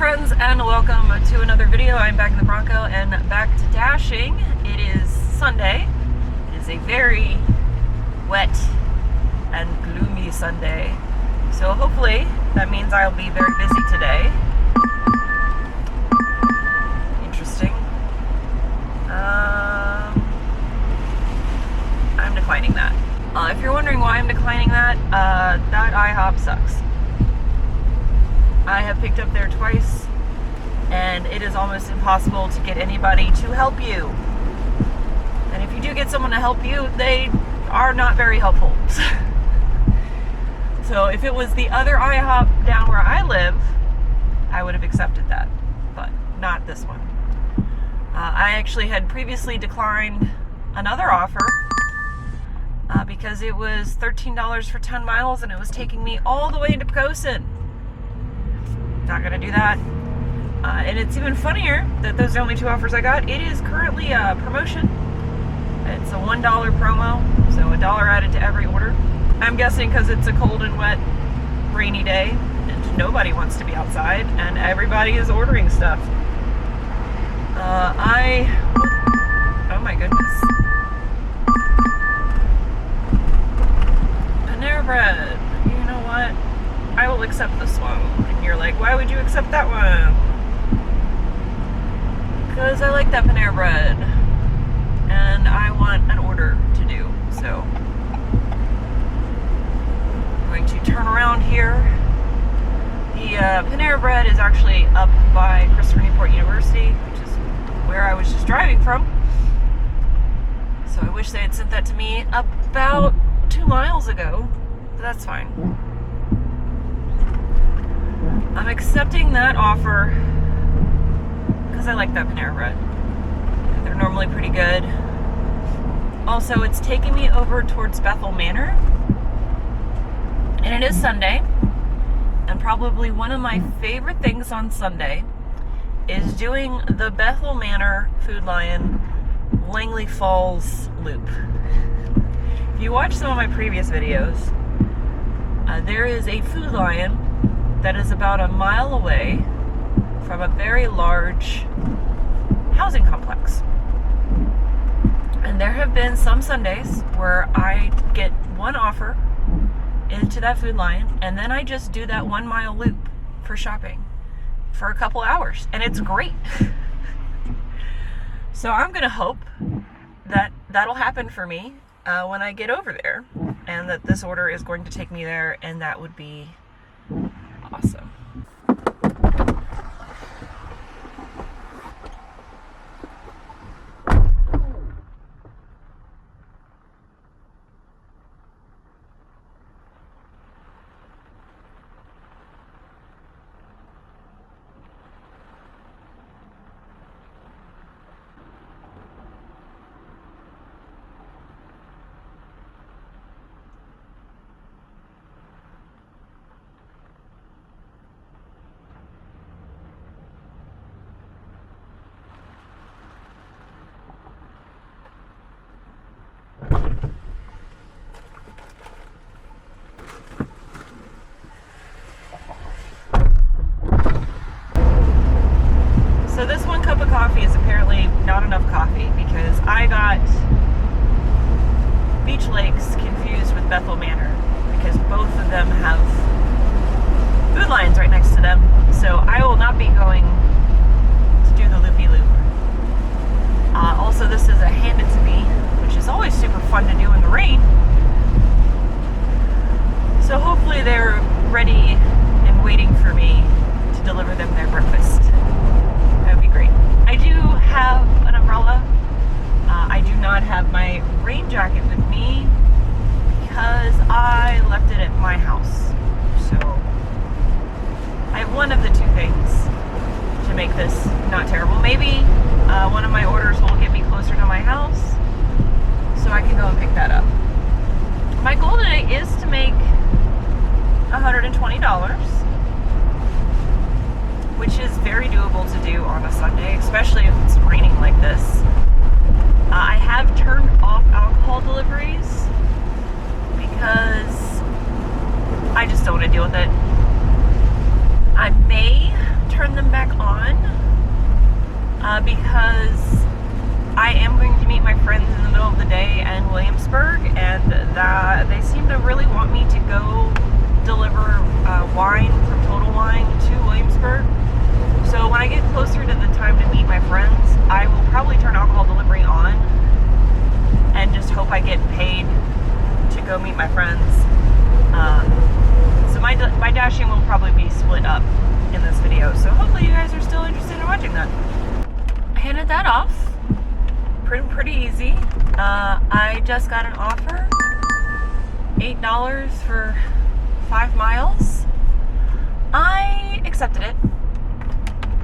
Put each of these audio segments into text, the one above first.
friends, and welcome to another video. I'm back in the Bronco and back to dashing. It is Sunday. It is a very wet and gloomy Sunday. So hopefully that means I'll be very busy today. Interesting. I'm declining that. If you're wondering why I'm declining that, that IHOP sucks. I have picked up there twice, and it is almost impossible to get anybody to help you. And if you do get someone to help you, they are not very helpful. So if it was the other IHOP down where I live, I would have accepted that, but not this one. I actually had previously declined another offer because it was $13 for 10 miles, and it was taking me all the way into Pocosin. Not gonna do that. And it's even funnier that those are the only two offers I got. It is currently a promotion. It's a $1 promo, so $1 added to every order. I'm guessing because it's a cold and wet, rainy day, and nobody wants to be outside, and everybody is ordering stuff. Oh my goodness. Panera Bread. You know what? I will accept this one. And you're like, why would you accept that one? Because I like that Panera Bread. And I want an order to do. So I'm going to turn around here. The Panera Bread is actually up by Christopher Newport University, which is where I was just driving from. So I wish they had sent that to me about 2 miles ago. But that's fine. I'm accepting that offer because I like that Panera Bread. They're normally pretty good. Also, it's taking me over towards Bethel Manor. And it is Sunday. And probably one of my favorite things on Sunday is doing the Bethel Manor Food Lion Langley Falls loop. If you watch some of my previous videos, there is a Food Lion that is about a mile away from a very large housing complex. And there have been some Sundays where I get one offer into that Food Lion, and then I just do that 1 mile loop for shopping for a couple hours, and it's great. So I'm gonna hope that that'll happen for me when I get over there, and that this order is going to take me there, and that would be awesome. So this 1 cup of coffee is apparently not enough coffee because I got Beach Lakes confused with Bethel Manor because both of them have Food Lions right next to them. So I will not be going to do the loopy-loop. Also, this is a Hand It To Me, which is always super fun to do in the rain. So hopefully they're ready and waiting for me to deliver them their breakfast. That would be great. I do have an umbrella. I do not have my rain jacket with me because I left it at my house. So I have one of the two things to make this not terrible. Maybe one of my orders will get me closer to my house so I can go and pick that up. My goal today is to make $120. Which is very doable to do on a Sunday, especially if it's raining like this. I have turned off alcohol deliveries because I just don't want to deal with it. I may turn them back because I am going to meet my friends in the middle of the day in Williamsburg, and they seem to really want me to go deliver wine from Total Wine to Williamsburg. So when I get closer to the time to meet my friends, I will probably turn alcohol delivery on and just hope I get paid to go meet my friends. So my dashing will probably be split up in this video. So hopefully you guys are still interested in watching that. I handed that off. Pretty easy. I just got an offer, $8 for 5 miles. I accepted it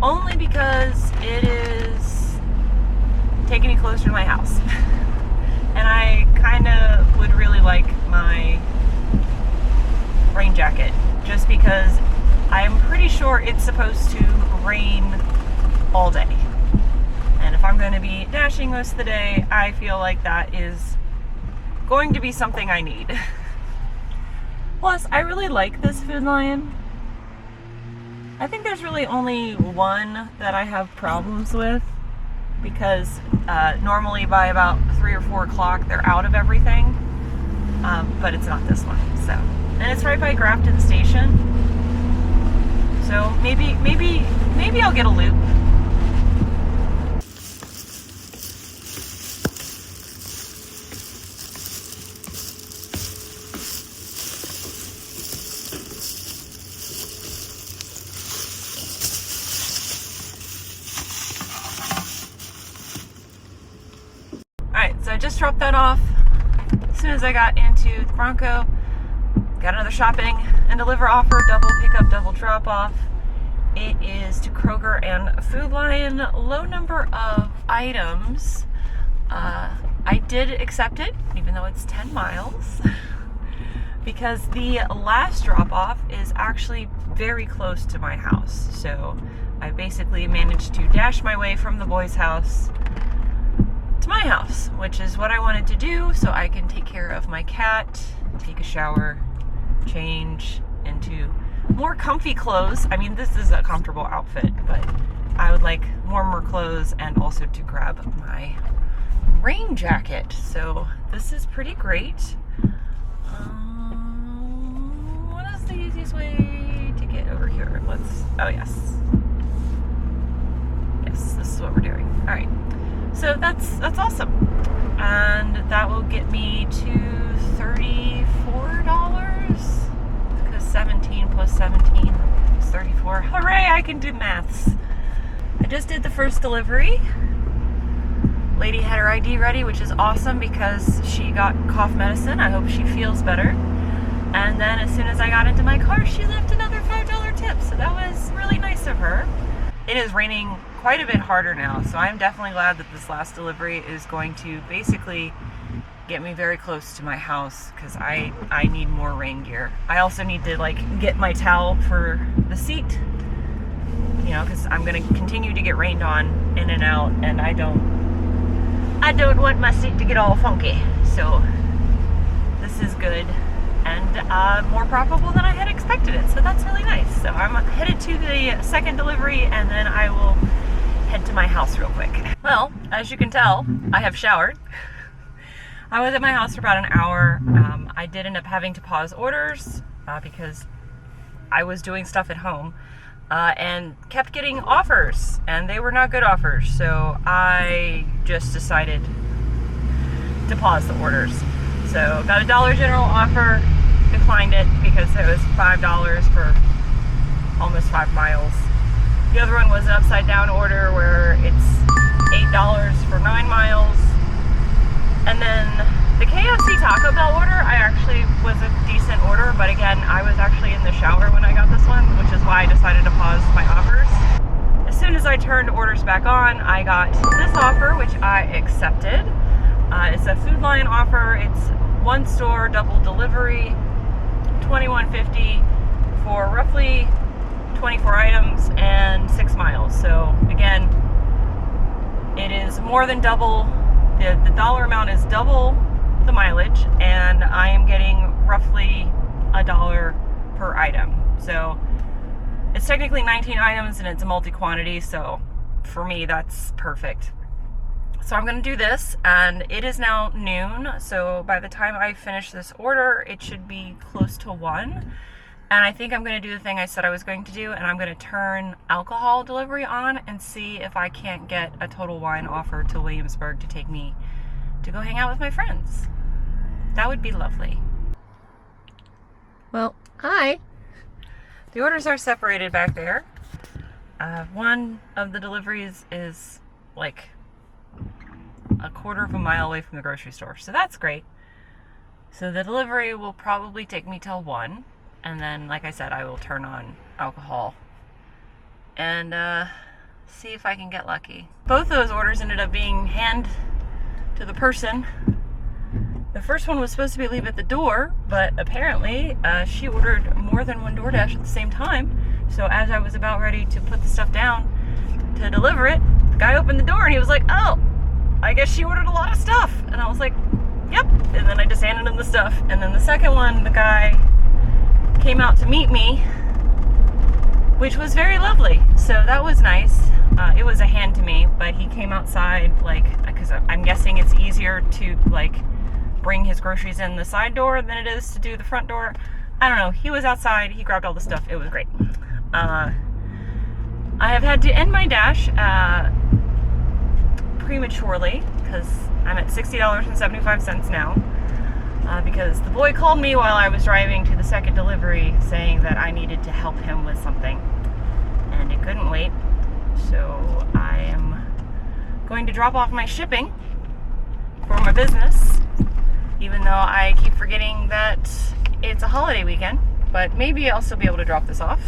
only because it is taking me closer to my house. And I kind of would really like my rain jacket, just because I'm pretty sure it's supposed to rain all day. And if I'm going to be dashing most of the day, I feel like that is going to be something I need. Plus, I really like this Food Lion. I think there's really only one that I have problems with, because normally by about 3 or 4 o'clock they're out of everything, but it's not this one. So, and it's right by Grafton Station, so maybe I'll get a loop. So I just dropped that off. As soon as I got into the Bronco, got another shopping and deliver offer, double pickup, double drop off. It is to Kroger and Food Lion, low number of items. I did accept it, even though it's 10 miles, because the last drop off is actually very close to my house. So I basically managed to dash my way from the boys' house to my house, which is what I wanted to do, so I can take care of my cat, take a shower, change into more comfy clothes. I mean, this is a comfortable outfit, but I would like warmer clothes, and also to grab my rain jacket. So this is pretty great. What is the easiest way to get over here? Oh yes, this is what we're doing. All right. So that's awesome, and that will get me to $34, because 17 plus 17 is 34. Hooray, I can do maths. I just did the first delivery. Lady had her ID ready, which is awesome because she got cough medicine. I hope she feels better. And then as soon as I got into my car, she left another $5 tip, so that was really nice of her. It is raining quite a bit harder now, so I'm definitely glad that this last delivery is going to basically get me very close to my house, because I need more rain gear. I also need to get my towel for the seat, because I'm going to continue to get rained on in and out, and I don't want my seat to get all funky. So this is good, and more profitable than I had expected it, so that's really nice. So I'm headed to the second delivery, and then I will head to my house real quick. Well, as you can tell, I have showered. I was at my house for about an hour. I did end up having to pause orders because I was doing stuff at home, and kept getting offers, and they were not good offers, so I just decided to pause the orders. So got a Dollar General offer, declined it because it was $5 for almost 5 miles. The other one was an upside down order where it's $8 for 9 miles. And then the KFC Taco Bell order, I actually was a decent order, but again, I was actually in the shower when I got this one, which is why I decided to pause my offers. As soon as I turned orders back on, I got this offer, which I accepted. It's a Food Lion offer. It's one store, double delivery, $21.50 for roughly 24 items and 6 miles. So again, it is more than double. The dollar amount is double the mileage, and I am getting roughly $1 per item. So it's technically 19 items, and it's a multi-quantity, so for me, that's perfect. So I'm going to do this, and it is now noon, so by the time I finish this order, it should be close to 1. And I think I'm going to do the thing I said I was going to do, and I'm going to turn alcohol delivery on and see if I can't get a Total Wine offer to Williamsburg to take me to go hang out with my friends. That would be lovely. Well, hi. The orders are separated back there. One of the deliveries is like a quarter of a mile away from the grocery store, so that's great. So the delivery will probably take me till 1, and then, like I said, I will turn on alcohol and see if I can get lucky. Both those orders ended up being hand to the person. The first one was supposed to be leave at the door, but apparently she ordered more than one DoorDash at the same time. So as I was about ready to put the stuff down to deliver it, the guy opened the door and he was like, "Oh, I guess she ordered a lot of stuff." And I was like, "Yep." And then I just handed him the stuff. And then the second one, the guy came out to meet me, which was very lovely. So that was nice. It was a hand to me, but he came outside, like, because I'm guessing it's easier to, like, bring his groceries in the side door than it is to do the front door. I don't know. He was outside. He grabbed all the stuff. It was great. I have had to end my dash prematurely because I'm at $60.75 now, because the boy called me while I was driving to the second delivery saying that I needed to help him with something, and it couldn't wait. So I am going to drop off my shipping for my business, even though I keep forgetting that it's a holiday weekend, but maybe I'll still be able to drop this off.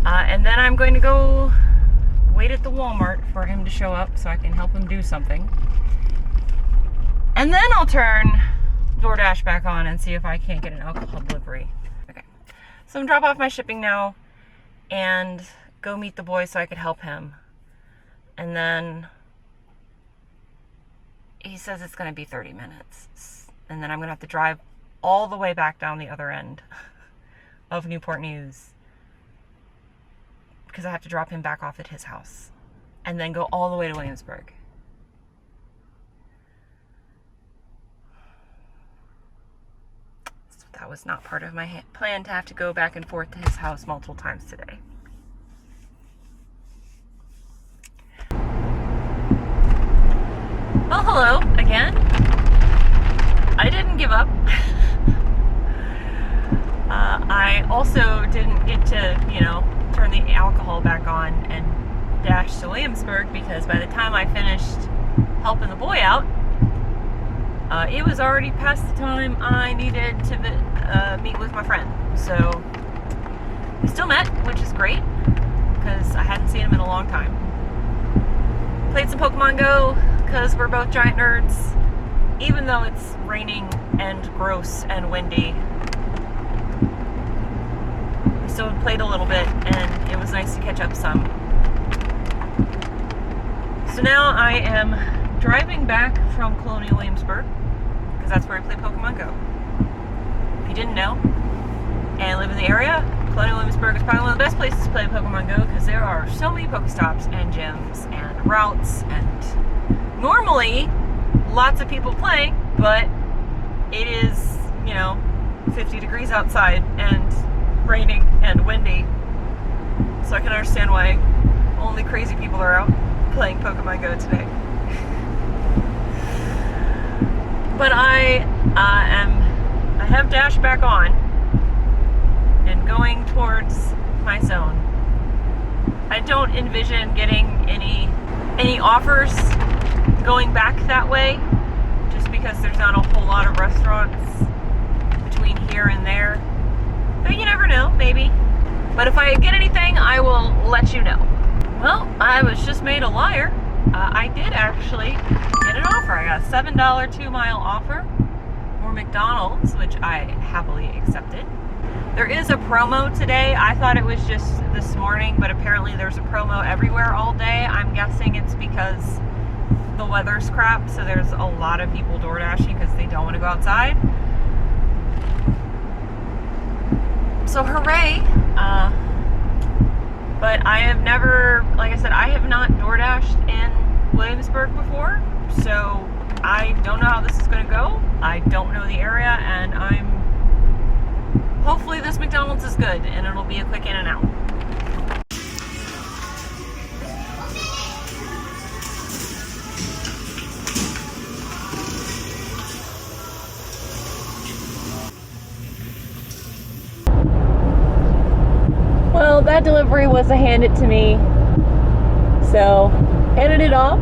And then I'm going to go wait at the Walmart for him to show up so I can help him do something. And then I'll turn DoorDash back on and see if I can't get an alcohol delivery. Okay, so I'm drop off my shipping now and go meet the boy so I could help him. And then he says it's going to be 30 minutes. And then I'm going to have to drive all the way back down the other end of Newport News because I have to drop him back off at his house and then go all the way to Williamsburg. So that was not part of my plan, to have to go back and forth to his house multiple times today. Well, hello again. I didn't give up. I also didn't get to, turn the alcohol back on and dash to Williamsburg, because by the time I finished helping the boy out, it was already past the time I needed to meet with my friend. So we still met, which is great, because I hadn't seen him in a long time. Played some Pokemon Go, because we're both giant nerds, even though it's raining and gross and windy. We still played a little bit, and it was nice to catch up some. So now I am driving back from Colonial Williamsburg, because that's where I play Pokemon Go. If you didn't know and live in the area, Colonial Williamsburg is probably one of the best places to play Pokemon Go, because there are so many Pokestops and gyms and routes, and normally lots of people playing, but it is, 50 degrees outside and raining and windy. So I can understand why only crazy people are out playing Pokemon Go today. But I have Dash back on and going towards my zone. I don't envision getting any offers going back that way, just because there's not a whole lot of restaurants between here and there. But you never know, maybe. But if I get anything, I will let you know. Well, I was just made a liar. I did actually get an offer. I got a $7 2-mile offer for McDonald's, which I happily accepted. There is a promo today. I thought it was just this morning, but apparently there's a promo everywhere all day. I'm guessing it's because the weather's crap, so there's a lot of people door dashing because they don't want to go outside. So hooray! But I have never, like I said, I have not DoorDashed in Williamsburg before, so I don't know how this is going to go. I don't know the area, and hopefully this McDonald's is good and it'll be a quick in and out. Well, that delivery was a hand it to me. So, handed it off,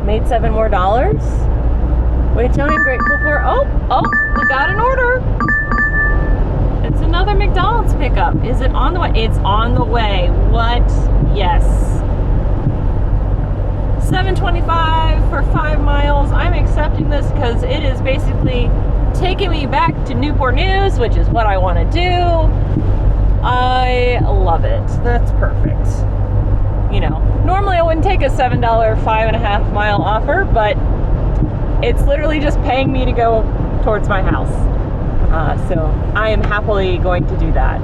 made $7 more, which I'm grateful for. Oh, we got an order. It's another McDonald's pickup. Is it on the way? It's on the way. What? Yes. $7.25 for 5 miles. I'm accepting this because it is basically taking me back to Newport News, which is what I want to do. I love it. That's perfect. You know, normally I wouldn't take a $7 5.5 mile offer, but it's literally just paying me to go towards my house. So I am happily going to do that.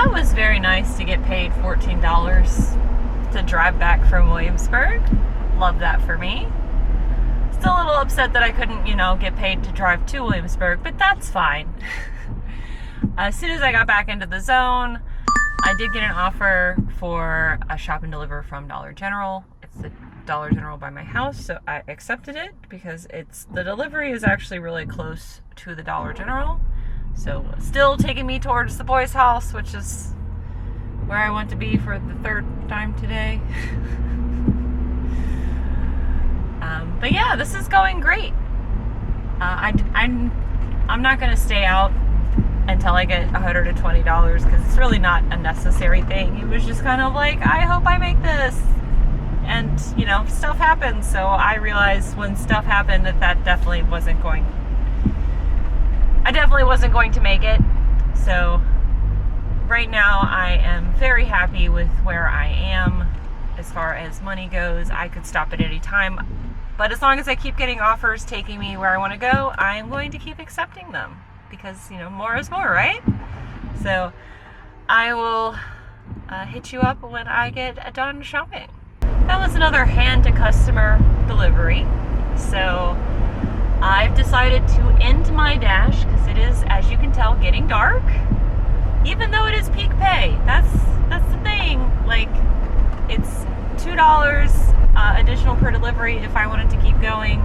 That was very nice to get paid $14 to drive back from Williamsburg. Love that for me. Still a little upset that I couldn't, get paid to drive to Williamsburg, but that's fine. As soon as I got back into the zone, I did get an offer for a shop and deliver from Dollar General. It's the Dollar General by my house, so I accepted it because the delivery is actually really close to the Dollar General. So still taking me towards the boys' house, which is where I want to be for the 3rd time today. But yeah, this is going great. I'm not going to stay out until I get $120 because it's really not a necessary thing. It was just kind of like, I hope I make this. And, stuff happens. So I realized when stuff happened that I definitely wasn't going to make it. So right now I am very happy with where I am as far as money goes. I could stop at any time, but as long as I keep getting offers taking me where I want to go, I am going to keep accepting them because more is more, right? So I will hit you up when I get done shopping. That was another hand to customer delivery. So I've decided to end my dash because it is, as you can tell, getting dark. Even though it is peak pay, that's the thing. Like, it's $2 additional per delivery if I wanted to keep going.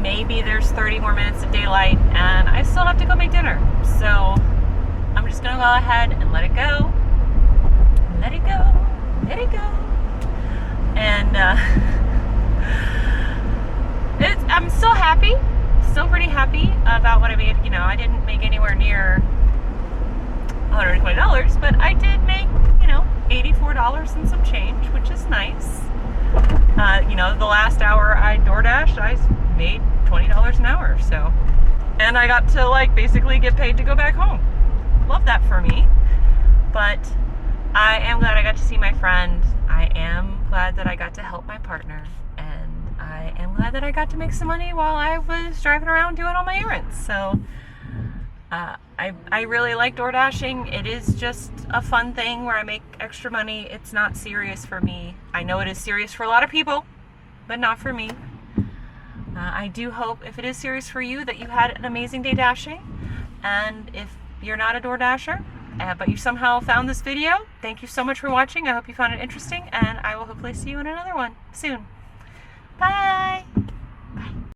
Maybe there's 30 more minutes of daylight, and I still have to go make dinner. So I'm just gonna go ahead and let it go. Let it go. Let it go. And I'm still happy, still pretty happy about what I made. I didn't make anywhere near $120, but I did make, $84 and some change, which is nice. The last hour I DoorDashed, I made $20 an hour, so. And I got to, basically get paid to go back home. Love that for me. But I am glad I got to see my friend. I am glad that I got to help my partner. I am glad that I got to make some money while I was driving around doing all my errands. So I really like DoorDashing. It is just a fun thing where I make extra money. It's not serious for me. I know it is serious for a lot of people, but not for me. I do hope if it is serious for you that you had an amazing day dashing. And if you're not a DoorDasher, but you somehow found this video, thank you so much for watching. I hope you found it interesting, and I will hopefully see you in another one soon.